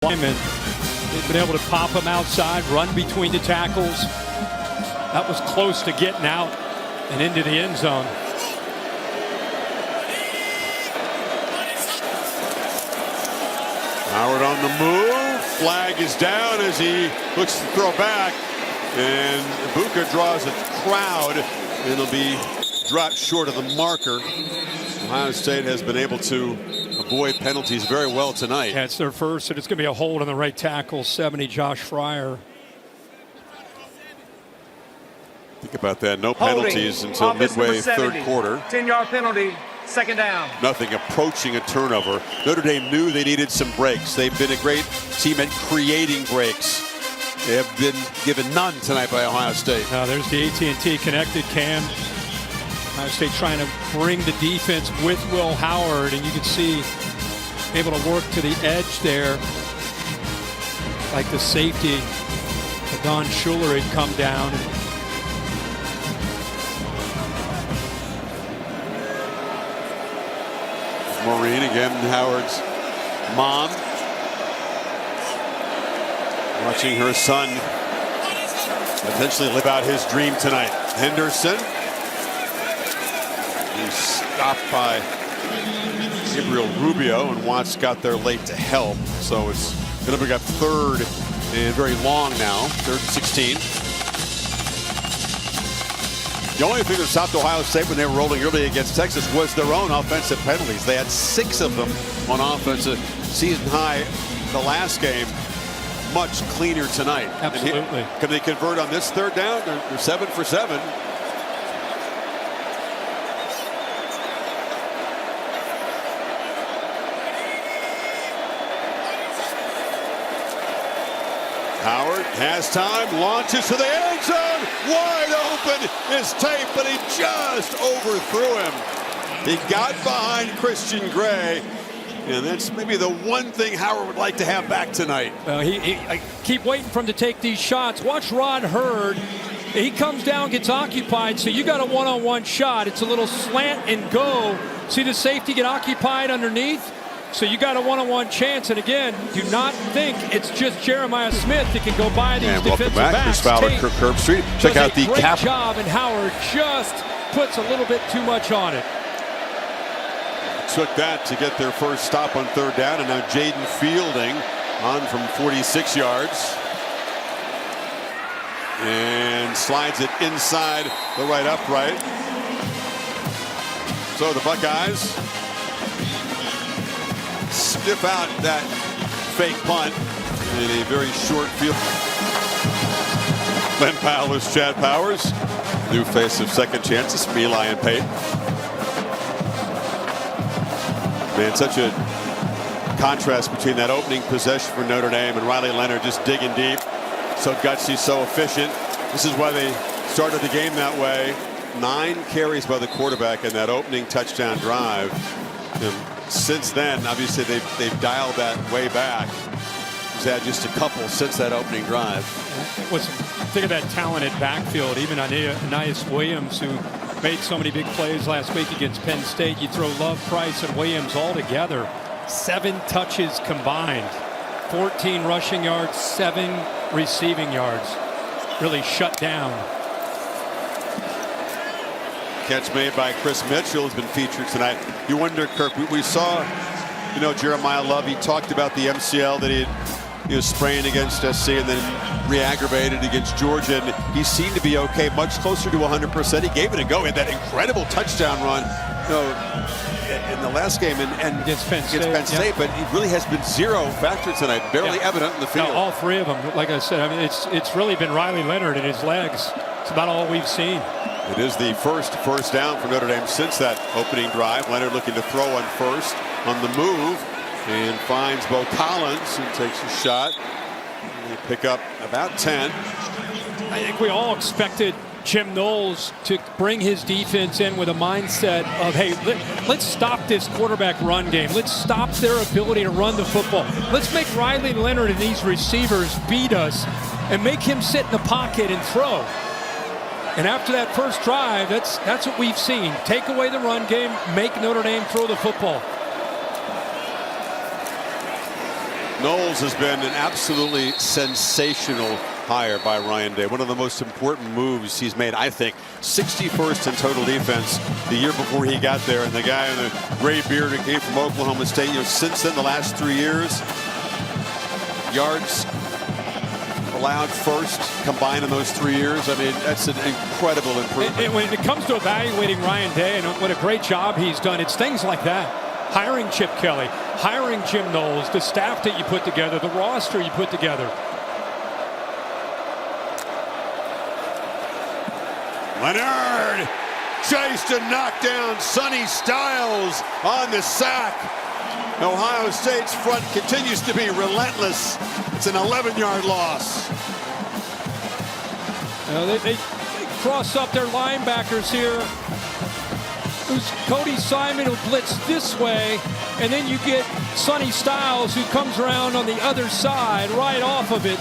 They've been able to pop him outside, run between the tackles. That was close to getting out and into the end zone. Howard on the move. Flag is down as he looks to throw back. And Buka draws a crowd. It'll be dropped short of the marker. Ohio State has been able to avoid penalties very well tonight. Yeah, it's their first, and it's going to be a hold on the right tackle, 70, Josh Fryer. Think about that. No penalties until midway third quarter. 10-yard penalty, second down. Nothing approaching a turnover. Notre Dame knew they needed some breaks. They've been a great team at creating breaks. They have been given none tonight by Ohio State. Now there's the AT&T connected cam. Ohio State trying to bring the defense with Will Howard, and you can see able to work to the edge there. Like the safety, Don Schuler had come down. Maureen again, Howard's mom, watching her son potentially live out his dream tonight. Henderson, he's stopped by Gabriel Rubio, and Watts got there late to help. So it's going to bring up third and very long now, 3rd and 16. The only thing that stopped Ohio State when they were rolling early against Texas was their own offensive penalties. They had 6 of them on offense, a season high the last game. Much cleaner tonight. Absolutely. Can they convert on this third down? They're 7 for 7. Howard has time, launches to the end zone. Wide open is Tate, but he just overthrew him. He got behind Christian Gray, and that's maybe the one thing Howard would like to have back tonight. I keep waiting for him to take these shots. Watch Rod Hurd. He comes down, gets occupied, so you got a one-on-one shot. It's a little slant and go. See the safety get occupied underneath? So you got a one-on-one chance, and again, do not think it's just Jeremiah Smith that can go by these defensive backs. Welcome back, Chris Fowler, Kirk Herbstreit. Check out the great job, and Howard just puts a little bit too much on it. Took that to get their first stop on third down, and now Jaden Fielding on from 46 yards. And slides it inside the right upright. So the Buckeyes sniff out that fake punt in a very short field. Glenn Powell's Chad Powers. New face of second chances, Eli and Pate. Man, such a contrast between that opening possession for Notre Dame and Riley Leonard just digging deep. So gutsy, so efficient. This is why they started the game that way. 9 carries by the quarterback in that opening touchdown drive. And since then, obviously, they've dialed that way back. He's had just a couple since that opening drive. Think of that talented backfield. Even Aeneas Williams, who made so many big plays last week against Penn State. You throw Love, Price, and Williams all together. 7 touches combined. 14 rushing yards, 7 receiving yards. Really shut down. Catch made by Chris Mitchell has been featured tonight. You wonder, Kirk, we saw, Jeremiah Love. He talked about the MCL that he was spraying against SC and then re-aggravated against Georgia. And he seemed to be okay, much closer to 100%. He gave it a go. He had that incredible touchdown run, in the last game and against Penn State. But he really has been zero factor tonight, barely evident in the field. Now, all 3 of them, like I said, I mean, it's really been Riley Leonard and his legs. It's about all we've seen. It is the first down for Notre Dame since that opening drive. Leonard looking to throw on first on the move and finds Bo Collins, who takes a shot. They pick up about 10. I think we all expected Jim Knowles to bring his defense in with a mindset of, hey, let's stop this quarterback run game. Let's stop their ability to run the football. Let's make Riley Leonard and these receivers beat us and make him sit in the pocket and throw. And after that first drive, that's what we've seen. Take away the run game, make Notre Dame throw the football. Knowles has been an absolutely sensational hire by Ryan Day. One of the most important moves he's made, I think. 61st in total defense the year before he got there. And the guy in the gray beard who came from Oklahoma State, since then, the last 3 years, yards allowed first combined in those 3 years. I mean, that's an incredible improvement. And when it comes to evaluating Ryan Day and what a great job he's done, it's things like that. Hiring Chip Kelly, hiring Jim Knowles, the staff that you put together, the roster you put together. Leonard chased and knocked down Sonny Styles on the sack. Ohio State's front continues to be relentless. It's an 11-yard loss. They cross up their linebackers here. Who's Cody Simon, who blitz this way, and then you get Sonny Styles, who comes around on the other side right off of it.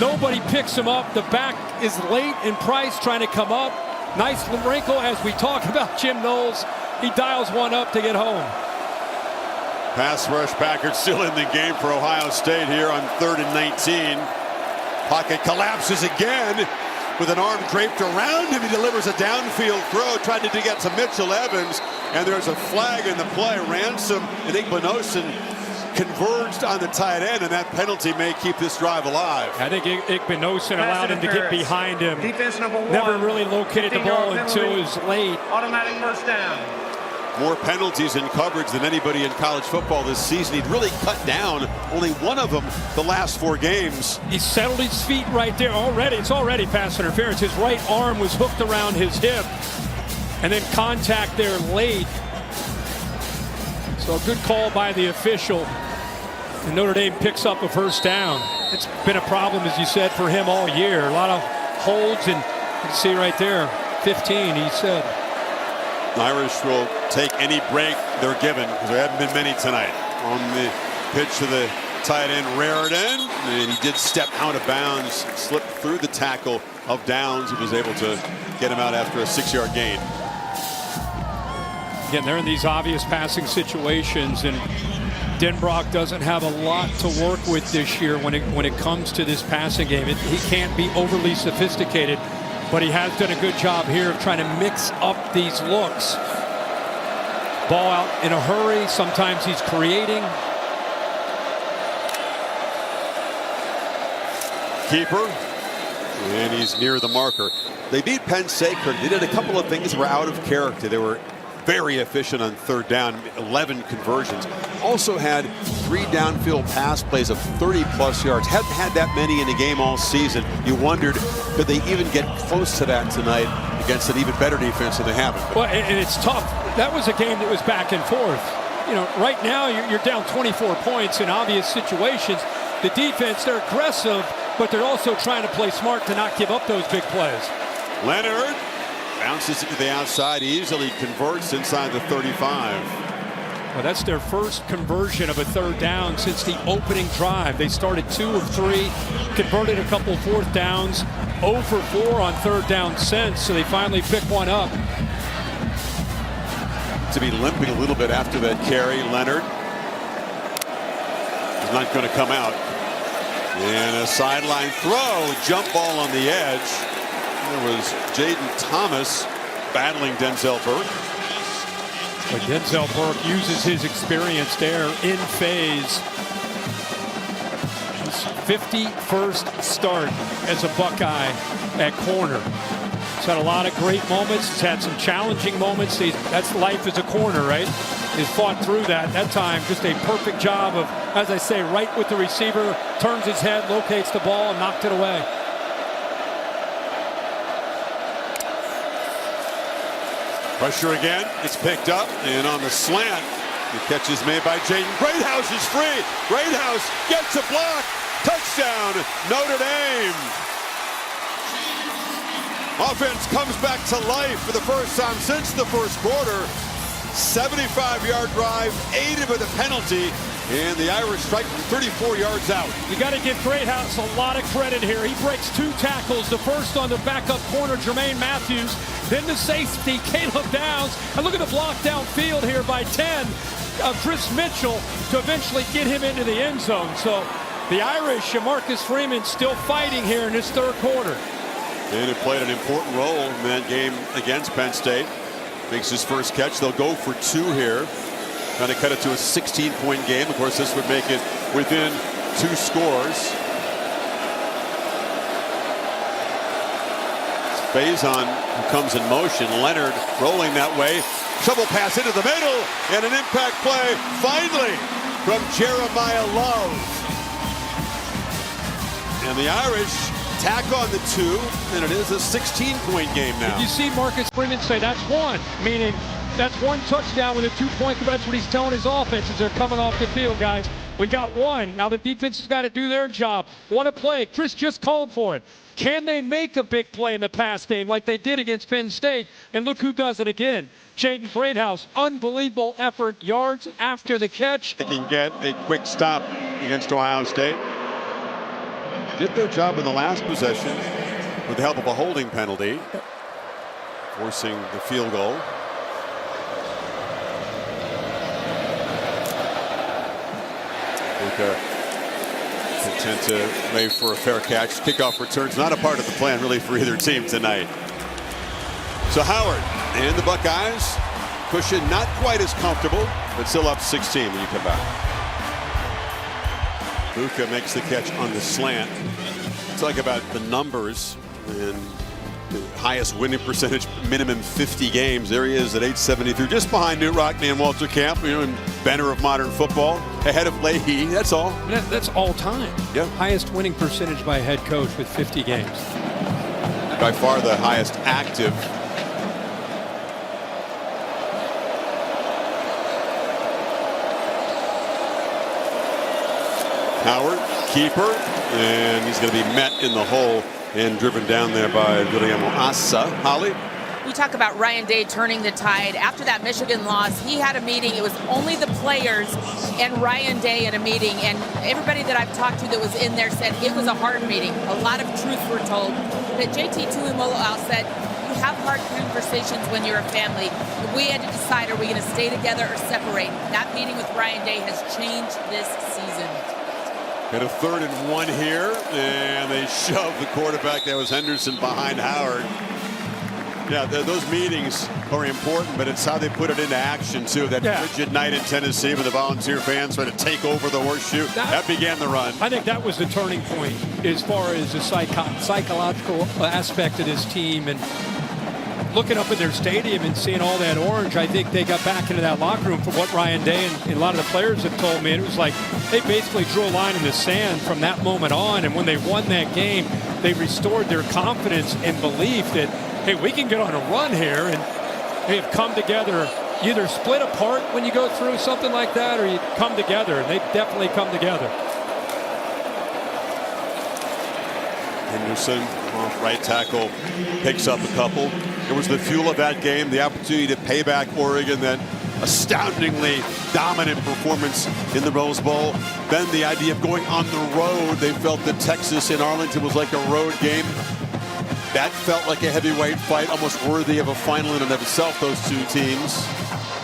Nobody picks him up. The back is late, and Price trying to come up. Nice wrinkle as we talk about Jim Knowles. He dials one up to get home. Pass rush Packard still in the game for Ohio State here on 3rd and 19. Pocket collapses again with an arm draped around him. He delivers a downfield throw, trying to get to Mitchell Evans, and there's a flag in the play. Ransom and Igbinosun converged on the tight end, and that penalty may keep this drive alive. I think Igbinosun allowed him to get behind him. Defense number 1. Never really located the ball until it was late. Automatic first down. More penalties in coverage than anybody in college football this season. He'd really cut down only one of them the last 4 games. He settled his feet right there already. It's already pass interference. His right arm was hooked around his hip, and then contact there late. So a good call by the official. And Notre Dame picks up a first down. It's been a problem, as you said, for him all year. A lot of holds, and you can see right there, 15, he said. The Irish will take any break they're given, because there haven't been many tonight. On the pitch to the tight end, Raritan, and he did step out of bounds, slipped through the tackle of Downs. He was able to get him out after a 6-yard gain. Again, they're in these obvious passing situations, and Denbrock doesn't have a lot to work with this year when it comes to this passing game. He can't be overly sophisticated, but he has done a good job here of trying to mix up these looks. Ball out in a hurry. Sometimes he's creating. Keeper, and he's near the marker. They beat Penn State. They did a couple of things that were out of character. They were very efficient on 3rd down, 11 conversions. Also had 3 downfield pass plays of 30-plus yards. Hadn't had that many in a game all season. You wondered, could they even get close to that tonight against an even better defense than they haven't? Well, and it's tough. That was a game that was back and forth. Right now you're down 24 points in obvious situations. The defense, they're aggressive, but they're also trying to play smart to not give up those big plays. Leonard bounces it to the outside, easily converts inside the 35. Well, that's their first conversion of a 3rd down since the opening drive. They started 2 of 3, converted a couple 4th downs, 0 for 4 on 3rd down since, so they finally pick one up. To be limping a little bit after that carry, Leonard is not going to come out. And a sideline throw, jump ball on the edge. There was Jaden Thomas battling Denzel Burke. But Denzel Burke uses his experience there in phase. His 51st start as a Buckeye at corner. He's had a lot of great moments. He's had some challenging moments. That's life as a corner, right? He's fought through that. That time, just a perfect job of, as I say, right with the receiver, turns his head, locates the ball, and knocked it away. Pressure again. It's picked up, and on the slant, the catch is made by Jaden. Greathouse is free. Greathouse gets a block. Touchdown, Notre Dame. Offense comes back to life for the first time since the first quarter. 75-yard drive, aided with a penalty, and the Irish strike from 34 yards out. You got to give Greathouse a lot of credit here. He breaks 2 tackles, the first on the backup corner, Jermaine Matthews, then the safety, Caleb Downs, and look at the block downfield here by 10. Chris Mitchell to eventually get him into the end zone. So the Irish and Marcus Freeman still fighting here in this third quarter. And it played an important role in that game against Penn State. Makes his first catch. They'll go for 2 here. Trying to cut it to a 16-point game. Of course, this would make it within 2 scores. Faison who comes in motion. Leonard rolling that way. Shovel pass into the middle. And an impact play finally from Jeremiah Love. And the Irish tack on the 2. And it is a 16-point game now. You see Marcus Freeman say that's one, meaning that's one touchdown with a 2-point. That's what he's telling his offense as they're coming off the field, guys. We got one. Now the defense has got to do their job. What a play. Chris just called for it. Can they make a big play in the pass game like they did against Penn State? And look who does it again. Jaden Greathouse. Unbelievable effort. Yards after the catch. They can get a quick stop against Ohio State. Did their job in the last possession with the help of a holding penalty, forcing the field goal. Content to wait for a fair catch. Kickoff returns not a part of the plan really for either team tonight. So Howard and the Buckeyes, cushion not quite as comfortable, but still up 16 when you come back. Luka makes the catch on the slant. Talk about the numbers and the highest winning percentage, minimum 50 games. There he is at 873, just behind Knute Rockne and Walter Camp, and inventor of modern football, ahead of Leahy. That's all. That's all time. Yeah. Highest winning percentage by a head coach with 50 games. By far the highest active. Howard, keeper, and he's going to be met in the hole and driven down there by William Asa. Holly? We talk about Ryan Day turning the tide. After that Michigan loss, he had a meeting. It was only the players and Ryan Day in a meeting, and everybody that I've talked to that was in there said it was a hard meeting. A lot of truths were told. But JT Tuimoloau said, you have hard conversations when you're a family. We had to decide, are we going to stay together or separate? That meeting with Ryan Day has changed this season. Got a 3rd and 1 here, and they shove the quarterback. That was Henderson behind Howard. Yeah, those meetings are important, but it's how they put it into action, too. That frigid night in Tennessee when the Volunteer fans tried to take over the horseshoe. That began the run. I think that was the turning point as far as the psychological aspect of this team. And looking up in their stadium and seeing all that orange, I think they got back into that locker room from what Ryan Day and a lot of the players have told me. And it was like they basically drew a line in the sand from that moment on. And when they won that game, they restored their confidence and belief that, hey, we can get on a run here. And they have come together. You either split apart when you go through something like that, or you come together. And they've definitely come together. Henderson off right tackle picks up a couple. It was the fuel of that game, the opportunity to pay back Oregon, that astoundingly dominant performance in the Rose Bowl. Then the idea of going on the road. They felt that Texas in Arlington was like a road game. That felt like a heavyweight fight, almost worthy of a final in and of itself, those two teams.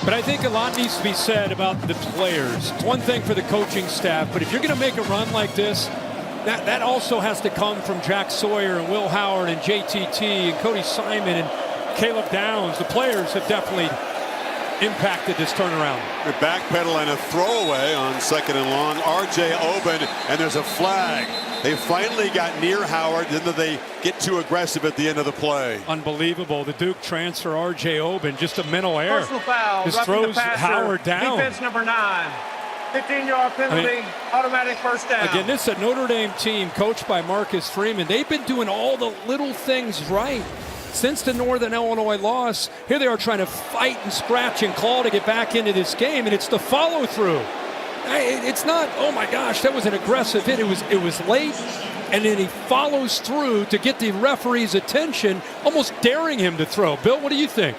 But I think a lot needs to be said about the players. It's one thing for the coaching staff, but if you're going to make a run like this, that also has to come from Jack Sawyer and Will Howard and JTT and Cody Simon and Caleb Downs. The players have definitely impacted this turnaround. The backpedal and a throwaway on 2nd and long. R.J. Oben, and there's a flag. They finally got near Howard, then they get too aggressive at the end of the play. Unbelievable. The Duke transfer, R.J. Oben, just a mental error. Personal foul. Just throws Howard down. Defense number 9. 15-yard penalty, automatic first down. Again, this is a Notre Dame team coached by Marcus Freeman. They've been doing all the little things right since the Northern Illinois loss. Here they are trying to fight and scratch and claw to get back into this game, and it's the follow-through. It's not, oh my gosh, that was an aggressive hit. It was late, and then he follows through to get the referee's attention, almost daring him to throw. Bill, what do you think?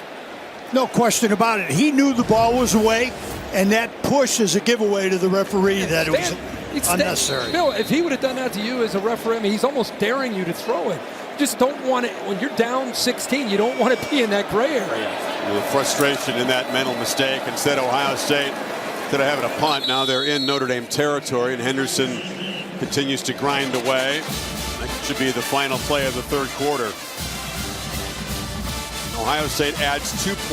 No question about it. He knew the ball was away, and that push is a giveaway to the referee that it was unnecessary. Bill, if he would have done that to you as a referee, I mean, he's almost daring you to throw it. You just don't want it. When you're down 16, you don't want to be in that gray area. The frustration in that mental mistake. Instead, Ohio State Instead of having a punt, now they're in Notre Dame territory, and Henderson continues to grind away. That should be the final play of the third quarter. Ohio State adds 2 points.